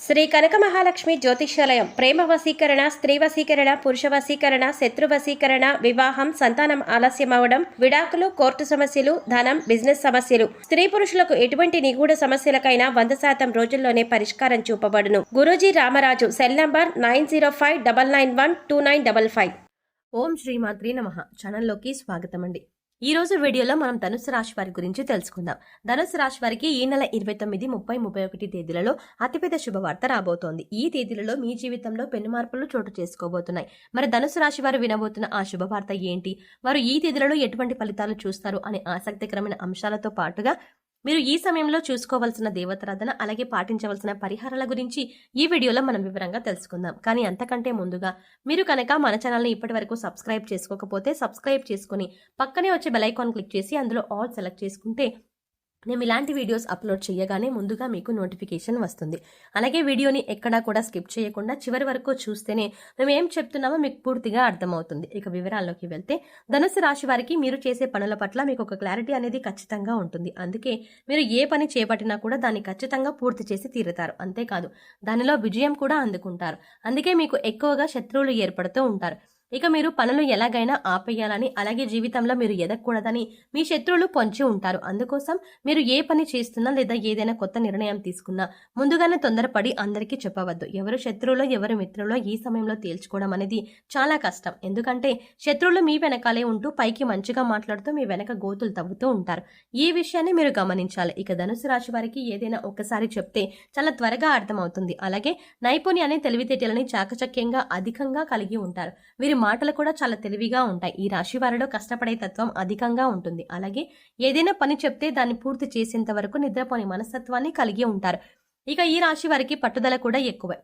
శ్రీ కనక మహాలక్ష్మి జ్యోతిష్యాలయం ప్రేమ వశీకరణ, స్త్రీ వశీకరణ, పురుష వశీకరణ, శత్రు వశీకరణ, వివాహం, సంతానం ఆలస్యం అవడం, విడాకులు, కోర్టు సమస్యలు, ధనం, బిజినెస్ సమస్యలు, స్త్రీ పురుషులకు ఎటువంటి నిగూఢ సమస్యలకైనా 100% రోజుల్లోనే పరిష్కారం చూపబడును. గురూజీ రామరాజు. Cell number 9059912955. ఓం శ్రీమాత్రి నమః. ఛానల్లోకి స్వాగతం అండి. ఈ రోజు వీడియోలో మనం ధనుసు రాశి వారి గురించి తెలుసుకుందాం. ధనుసు రాశి వారికి ఈ నెల 29, 30, 31 తేదీలలో అతిపెద్ద శుభవార్త రాబోతోంది. ఈ తేదీలలో మీ జీవితంలో పెను మార్పులు చోటు చేసుకోబోతున్నాయి. మరి ధనుసు రాశి వారు వినబోతున్న ఆ శుభవార్త ఏంటి, వారు ఈ తేదీలలో ఎటువంటి ఫలితాలు చూస్తారు అనే ఆసక్తికరమైన అంశాలతో పాటుగా మీరు ఈ సమయంలో చూసుకోవాల్సిన దేవతారాధన, అలాగే పాటించవలసిన పరిహారాల గురించి ఈ వీడియోలో మనం వివరంగా తెలుసుకుందాం. కానీ అంతకంటే ముందుగా మీరు కనుక మన ఛానల్ని ఇప్పటి వరకు సబ్స్క్రైబ్ చేసుకోకపోతే సబ్స్క్రైబ్ చేసుకుని పక్కనే వచ్చే బెల్ ఐకాన్ క్లిక్ చేసి అందులో ఆల్ సెలెక్ట్ చేసుకుంటే మేము ఇలాంటి వీడియోస్ అప్లోడ్ చేయగానే ముందుగా మీకు నోటిఫికేషన్ వస్తుంది. అలాగే వీడియోని ఎక్కడా కూడా స్కిప్ చేయకుండా చివరి వరకు చూస్తేనే మేము ఏం చెప్తున్నామో మీకు పూర్తిగా అర్థమవుతుంది. ఇక వివరాల్లోకి వెళ్తే, ధనుసు రాశి వారికి మీరు చేసే పనుల పట్ల మీకు ఒక క్లారిటీ అనేది ఖచ్చితంగా ఉంటుంది. అందుకే మీరు ఏ పని చేపట్టినా కూడా దాన్ని ఖచ్చితంగా పూర్తి చేసి తీరుతారు. అంతేకాదు దానిలో విజయం కూడా అందుకుంటారు. అందుకే మీకు ఎక్కువగా శత్రువులు ఏర్పడుతూ ఉంటారు. ఇక మీరు పనులు ఎలాగైనా ఆపేయాలని, అలాగే జీవితంలో మీరు ఎదగకూడదని మీ శత్రువులు పొంచి ఉంటారు. అందుకోసం మీరు ఏ పని చేస్తున్నా లేదా ఏదైనా కొత్త నిర్ణయం తీసుకున్నా ముందుగానే తొందరపడి అందరికీ చెప్పవద్దు. ఎవరు శత్రువులో ఎవరు మిత్రులో ఈ సమయంలో తేల్చుకోవడం అనేది చాలా కష్టం. ఎందుకంటే శత్రువులు మీ వెనకాలే ఉంటూ పైకి మంచిగా మాట్లాడుతూ మీ వెనక గోతులు తవ్వుతూ ఉంటారు. ఈ విషయాన్ని మీరు గమనించాలి. ఇక ధనుసు రాశి వారికి ఏదైనా ఒక్కసారి చెప్తే చాలా త్వరగా అర్థమవుతుంది. అలాగే నైపుణ్యాన్ని, తెలివితేటలని చాకచక్యంగా అధికంగా కలిగి ఉంటారు. వీరి మాటలు కూడా చాలా తెలివిగా ఉంటాయి. ఈ రాశి వారిలో కష్టపడే తత్వం అధికంగా ఉంటుంది. అలాగే ఏదైనా పని చెప్తే దాన్ని పూర్తి చేసేంత వరకు నిద్రపోని మనస్తత్వాన్ని కలిగి ఉంటారు. ఇక ఈ రాశి వారికి పట్టుదల కూడా ఎక్కువే.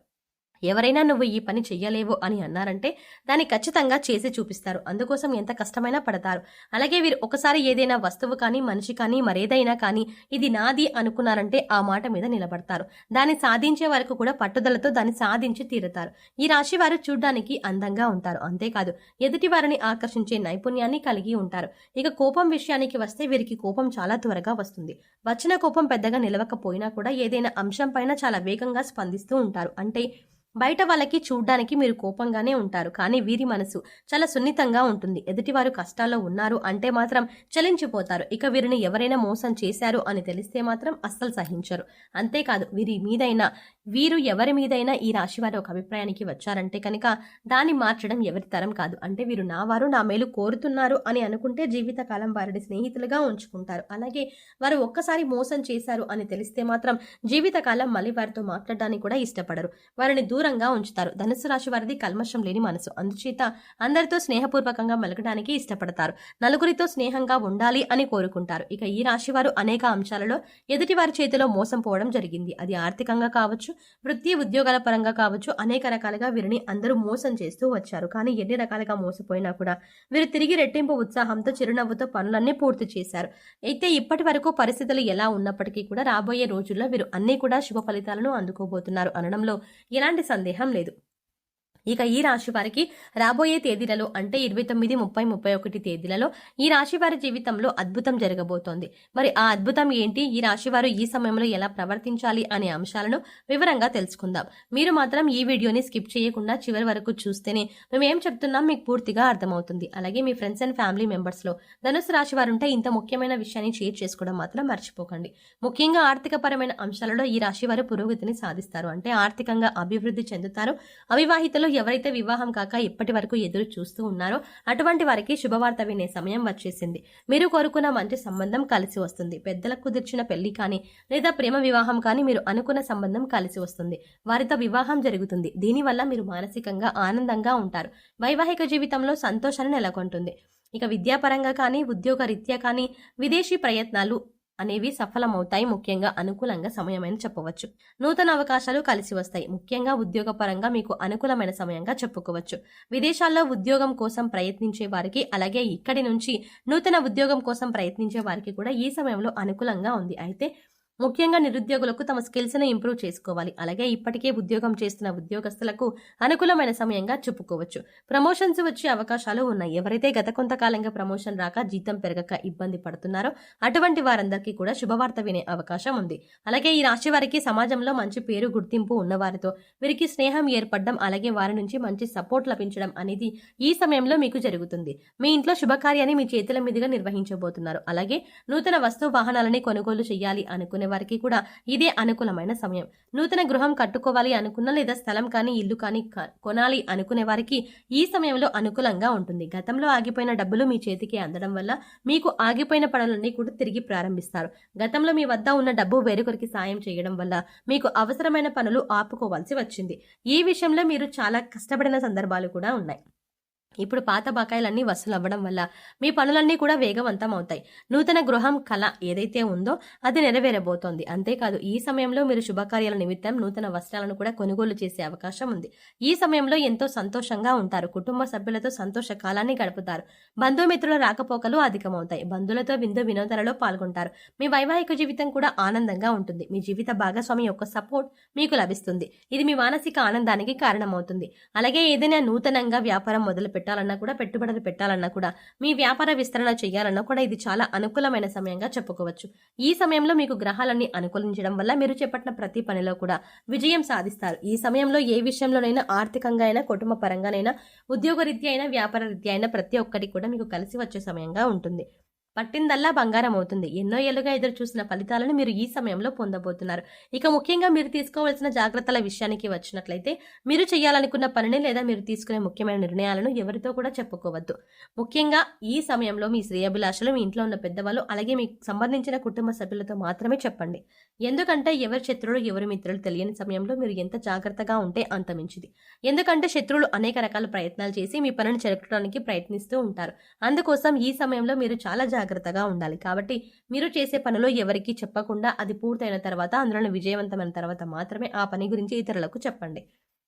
ఎవరైనా నువ్వు ఈ పని చెయ్యలేవు అని అన్నారంటే దాన్ని ఖచ్చితంగా చేసి చూపిస్తారు. అందుకోసం ఎంత కష్టమైనా పడతారు. అలాగే వీరు ఒకసారి ఏదైనా వస్తువు కానీ, మనిషి కానీ, మరేదైనా కానీ ఇది నాది అనుకున్నారంటే ఆ మాట మీద నిలబడతారు. దాన్ని సాధించే వరకు కూడా పట్టుదలతో దాన్ని సాధించి తీరుతారు. ఈ రాశి వారు చూడ్డానికి అందంగా ఉంటారు. అంతేకాదు ఎదుటి వారిని ఆకర్షించే నైపుణ్యాన్ని కలిగి ఉంటారు. ఇక కోపం విషయానికి వస్తే వీరికి కోపం చాలా త్వరగా వస్తుంది. వచ్చిన కోపం పెద్దగా నిలవకపోయినా కూడా ఏదైనా అంశం పైన చాలా వేగంగా స్పందిస్తూ ఉంటారు. అంటే బయట వాళ్ళకి చూడ్డానికి మీరు కోపంగానే ఉంటారు, కానీ వీరి మనసు చాలా సున్నితంగా ఉంటుంది. ఎదుటివారు కష్టాల్లో ఉన్నారు అంటే మాత్రం చలించిపోతారు. ఇక వీరిని ఎవరైనా మోసం చేశారు అని తెలిస్తే మాత్రం అస్సలు సహించరు. అంతేకాదు వీరు ఎవరి మీదైనా ఈ రాశి వారు ఒక అభిప్రాయానికి వచ్చారంటే కనుక దాన్ని మార్చడం ఎవరి తరం కాదు. అంటే వీరు నా వారు, నా మేలు కోరుతున్నారు అని అనుకుంటే జీవితకాలం వారిని స్నేహితులుగా ఉంచుకుంటారు. అలాగే వారు ఒక్కసారి మోసం చేశారు అని తెలిస్తే మాత్రం జీవితకాలం మళ్ళీ వారితో మాట్లాడడానికి కూడా ఇష్టపడరు. వారిని దూరంగా ఉంచుతారు. ధనుసు రాశి వారిది కల్మషం లేని మనసు. అందుచేత అందరితో స్నేహపూర్వకంగా మెలగడానికి ఇష్టపడతారు. నలుగురితో స్నేహంగా ఉండాలి అని కోరుకుంటారు. ఇక ఈ రాశి వారు అనేక అంశాలలో ఎదుటి వారి చేతిలో మోసం పోవడం జరిగింది. అది ఆర్థికంగా కావచ్చు, వృత్తి ఉద్యోగాల పరంగా కావచ్చు, అనేక రకాలుగా వీరిని అందరూ మోసం చేస్తూ వచ్చారు. కానీ ఎన్ని రకాలుగా మోసపోయినా కూడా వీరు తిరిగి రెట్టింపు ఉత్సాహంతో, చిరునవ్వుతో పనులన్నీ పూర్తి చేశారు. అయితే ఇప్పటి వరకు పరిస్థితులు ఎలా ఉన్నప్పటికీ కూడా రాబోయే రోజుల్లో వీరు అన్ని కూడా శుభ ఫలితాలను అందుకోబోతున్నారు అనడంలో ఎలాంటి సందేహం లేదు. ఇక ఈ రాశి వారికి రాబోయే తేదీలలో అంటే 29, 30, 31 తేదీలలో ఈ రాశి వారి జీవితంలో అద్భుతం జరగబోతోంది. మరి ఆ అద్భుతం ఏంటి, ఈ రాశి వారు ఈ సమయంలో ఎలా ప్రవర్తించాలి అనే అంశాలను వివరంగా తెలుసుకుందాం. మీరు మాత్రం ఈ వీడియోని స్కిప్ చేయకుండా చివరి వరకు చూస్తేనే మేము ఏం చెప్తున్నాం మీకు పూర్తిగా అర్థమవుతుంది. అలాగే మీ ఫ్రెండ్స్ అండ్ ఫ్యామిలీ మెంబర్స్ లో ధనుసు రాశి వారు ఉంటే ఇంత ముఖ్యమైన విషయాన్ని షేర్ చేసుకోవడం మాత్రం మర్చిపోకండి. ముఖ్యంగా ఆర్థిక పరమైన అంశాలలో ఈ రాశి వారు పురోగతిని సాధిస్తారు. అంటే ఆర్థికంగా అభివృద్ధి చెందుతారు. అవివాహితలు ఎవరైతే వివాహం కాక ఇప్పటి వరకు ఎదురు చూస్తూ ఉన్నారో అటువంటి వారికి శుభవార్త వినే సమయం వచ్చేసింది. మీరు కోరుకున్న మంచి సంబంధం కలిసి వస్తుంది. పెద్దలకు కుదిర్చిన పెళ్లి కానీ లేదా ప్రేమ వివాహం కానీ మీరు అనుకున్న సంబంధం కలిసి వస్తుంది. వారితో వివాహం జరుగుతుంది. దీనివల్ల మీరు మానసికంగా ఆనందంగా ఉంటారు. వైవాహిక జీవితంలో సంతోషాన్ని నెలకొంటుంది. ఇక విద్యాపరంగా కానీ, ఉద్యోగ రీత్యా కానీ విదేశీ ప్రయత్నాలు అనేవి సఫలమవుతాయి. ముఖ్యంగా అనుకూలంగా సమయమని చెప్పవచ్చు. నూతన అవకాశాలు కలిసి వస్తాయి. ముఖ్యంగా ఉద్యోగపరంగా మీకు అనుకూలమైన సమయంగా చెప్పుకోవచ్చు. విదేశాల్లో ఉద్యోగం కోసం ప్రయత్నించే వారికి, అలాగే ఇక్కడి నుంచి నూతన ఉద్యోగం కోసం ప్రయత్నించే వారికి కూడా ఈ సమయంలో అనుకూలంగా ఉంది. అయితే ముఖ్యంగా నిరుద్యోగులకు తమ స్కిల్స్ ను ఇంప్రూవ్ చేసుకోవాలి. అలాగే ఇప్పటికే ఉద్యోగం చేస్తున్న ఉద్యోగస్తులకు అనుకూలమైన సమయంగా చెప్పుకోవచ్చు. ప్రమోషన్స్ వచ్చే అవకాశాలు ఉన్నాయి. ఎవరైతే గత కొంతకాలంగా ప్రమోషన్ రాక జీతం పెరగక ఇబ్బంది పడుతున్నారో అటువంటి వారందరికీ కూడా శుభవార్త వినే అవకాశం ఉంది. అలాగే ఈ రాశి వారికి సమాజంలో మంచి పేరు గుర్తింపు ఉన్నవారితో వీరికి స్నేహం ఏర్పడడం, అలాగే వారి నుంచి మంచి సపోర్ట్ లభించడం అనేది ఈ సమయంలో మీకు జరుగుతుంది. మీ ఇంట్లో శుభకార్యాన్ని మీ చేతుల మీదుగా నిర్వహించబోతున్నారు. అలాగే నూతన వస్తు వాహనాలని కొనుగోలు చేయాలి అనుకునే వారికి కూడా ఇదే అనుకూలమైన సమయం. నూతన గృహం కట్టుకోవాలి అనుకున్న లేదా స్థలం కానీ ఇల్లు కానీ కొనాలి అనుకునే వారికి ఈ సమయంలో అనుకూలంగా ఉంటుంది. గతంలో ఆగిపోయిన డబ్బులు మీ చేతికి అందడం వల్ల మీకు ఆగిపోయిన పనులన్నీ కూడా తిరిగి ప్రారంభిస్తారు. గతంలో మీ వద్ద ఉన్న డబ్బు వేరొకరికి సాయం చేయడం వల్ల మీకు అవసరమైన పనులు ఆపుకోవాల్సి వచ్చింది. ఈ విషయంలో మీరు చాలా కష్టపడిన సందర్భాలు కూడా ఉన్నాయి. ఇప్పుడు పాత బకాయిలన్నీ వసూలు అవ్వడం వల్ల మీ పనులన్నీ కూడా వేగవంతం అవుతాయి. నూతన గృహం కళ ఏదైతే ఉందో అది నెరవేరబోతోంది. అంతేకాదు ఈ సమయంలో మీరు శుభకార్యాల నిమిత్తం నూతన వస్త్రాలను కూడా కొనుగోలు చేసే అవకాశం ఉంది. ఈ సమయంలో ఎంతో సంతోషంగా ఉంటారు. కుటుంబ సభ్యులతో సంతోష కాలాన్ని గడుపుతారు. బంధుమిత్రుల రాకపోకలు అధికమవుతాయి. బంధువులతో విందు వినోదాలలో పాల్గొంటారు. మీ వైవాహిక జీవితం కూడా ఆనందంగా ఉంటుంది. మీ జీవిత భాగస్వామి యొక్క సపోర్ట్ మీకు లభిస్తుంది. ఇది మీ మానసిక ఆనందానికి కారణమవుతుంది. అలాగే ఏదైనా నూతనంగా వ్యాపారం మొదలు పెట్టాలన్నా కూడా, పెట్టుబడులు పెట్టాలన్నా కూడా, మీ వ్యాపార విస్తరణ చేయాలన్నా కూడా ఇది చాలా అనుకూలమైన సమయంగా చెప్పుకోవచ్చు. ఈ సమయంలో మీకు గ్రహాలన్నీ అనుకూలించడం వల్ల మీరు చేపట్టిన ప్రతి పనిలో కూడా విజయం సాధిస్తారు. ఈ సమయంలో ఏ విషయంలోనైనా, ఆర్థికంగా అయినా, కుటుంబ పరంగానైనా, ఉద్యోగరీత్యా అయినా, వ్యాపార రీత్యా అయినా ప్రతి ఒక్కటి కూడా మీకు కలిసి వచ్చే సమయంగా ఉంటుంది. పట్టిందల్లా బంగారం అవుతుంది. ఎన్నో ఏళ్లుగా ఎదురు చూసిన ఫలితాలను మీరు ఈ సమయంలో పొందబోతున్నారు. ఇక ముఖ్యంగా మీరు తీసుకోవాల్సిన జాగ్రత్తల విషయానికి వచ్చినట్లయితే, మీరు చేయాలనుకున్న పనిని లేదా మీరు తీసుకునే ముఖ్యమైన నిర్ణయాలను ఎవరితో కూడా చెప్పుకోవద్దు. ముఖ్యంగా ఈ సమయంలో మీ శ్రేయోభిలాషలు, మీ ఇంట్లో ఉన్న పెద్దవాళ్ళు, అలాగే మీకు సంబంధించిన కుటుంబ సభ్యులతో మాత్రమే చెప్పండి. ఎందుకంటే ఎవరి శత్రువులు ఎవరి మిత్రులు తెలియని సమయంలో మీరు ఎంత జాగ్రత్తగా ఉంటే అంత మంచిది. ఎందుకంటే శత్రువులు అనేక రకాల ప్రయత్నాలు చేసి మీ పనిని చెరపడానికి ప్రయత్నిస్తూ ఉంటారు. అందుకోసం ఈ సమయంలో మీరు చాలా జాగ్రత్తగా ఉండాలి. కాబట్టి మీరు చేసే పనులు ఎవరికీ చెప్పకుండా అది పూర్తయిన తర్వాత, అందులో విజయవంతమైన తర్వాత మాత్రమే ఆ పని గురించి ఇతరులకు చెప్పండి.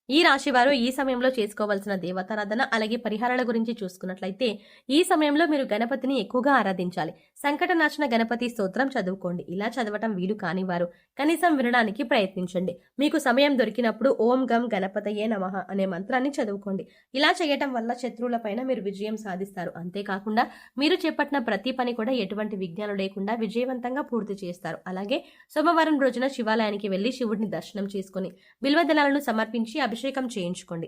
ఈ రాశి వారు ఈ సమయంలో చేసుకోవాల్సిన దేవతారాధన అలాగే పరిహారాల గురించి చూసుకున్నట్లయితే, ఈ సమయంలో మీరు గణపతిని ఎక్కువగా ఆరాధించాలి. సంకటనాశన గణపతి స్తోత్రం చదువుకోండి. ఇలా చదవటం వీలు కాని వారు కనీసం వినడానికి ప్రయత్నించండి. మీకు సమయం దొరికినప్పుడు ఓం గం గణపతయే నమః అనే మంత్రాన్ని చదువుకోండి. ఇలా చేయటం వల్ల శత్రువులపైన మీరు విజయం సాధిస్తారు. అంతేకాకుండా మీరు చేపట్టిన ప్రతి పని కూడా ఎటువంటి విఘ్నాలు లేకుండా విజయవంతంగా పూర్తి చేస్తారు. అలాగే సోమవారం రోజున శివాలయానికి వెళ్లి శివుడిని దర్శనం చేసుకుని బిల్వదళాలను సమర్పించి అభిషేకం చేయించుకోండి.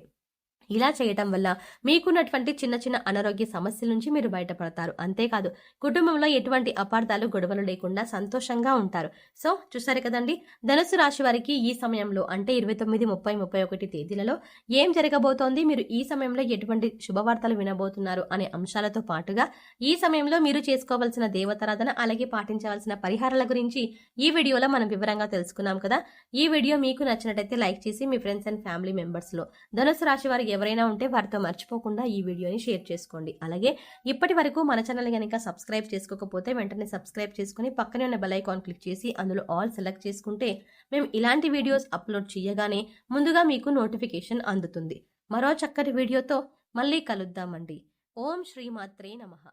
ఇలా చేయటం వల్ల మీకున్నటువంటి చిన్న చిన్న అనారోగ్య సమస్యల నుంచి మీరు బయటపడతారు. అంతేకాదు కుటుంబంలో ఎటువంటి అపార్థాలు, గొడవలు లేకుండా సంతోషంగా ఉంటారు. సో చూసారు కదండి, ధనుసు రాశి వారికి ఈ సమయంలో అంటే 29, 30, 31 తేదీలలో ఏం జరగబోతోంది, మీరు ఈ సమయంలో ఎటువంటి శుభవార్తలు వినబోతున్నారు అనే అంశాలతో పాటుగా ఈ సమయంలో మీరు చేసుకోవాల్సిన దేవతారాధన అలాగే పాటించవలసిన పరిహారాల గురించి ఈ వీడియోలో మనం వివరంగా తెలుసుకున్నాం కదా. ఈ వీడియో మీకు నచ్చినట్లయితే లైక్ చేసి మీ ఫ్రెండ్స్ అండ్ ఫ్యామిలీ మెంబర్స్ లో ధనుసు రాశి వారు ఎవరైనా ఉంటే వారితో మర్చిపోకుండా ఈ వీడియోని షేర్ చేసుకోండి. అలాగే ఇప్పటి వరకు మన ఛానల్ కనుక సబ్స్క్రైబ్ చేసుకోకపోతే వెంటనే సబ్స్క్రైబ్ చేసుకుని పక్కనే ఉన్న బెల్ ఐకాన్ క్లిక్ చేసి అందులో ఆల్ సెలెక్ట్ చేసుకుంటే మేము ఇలాంటి వీడియోస్ అప్లోడ్ చేయగానే ముందుగా మీకు నోటిఫికేషన్ అందుతుంది. మరో చక్కటి వీడియోతో మళ్ళీ కలుద్దామండి. ఓం శ్రీమాత్రే నమః.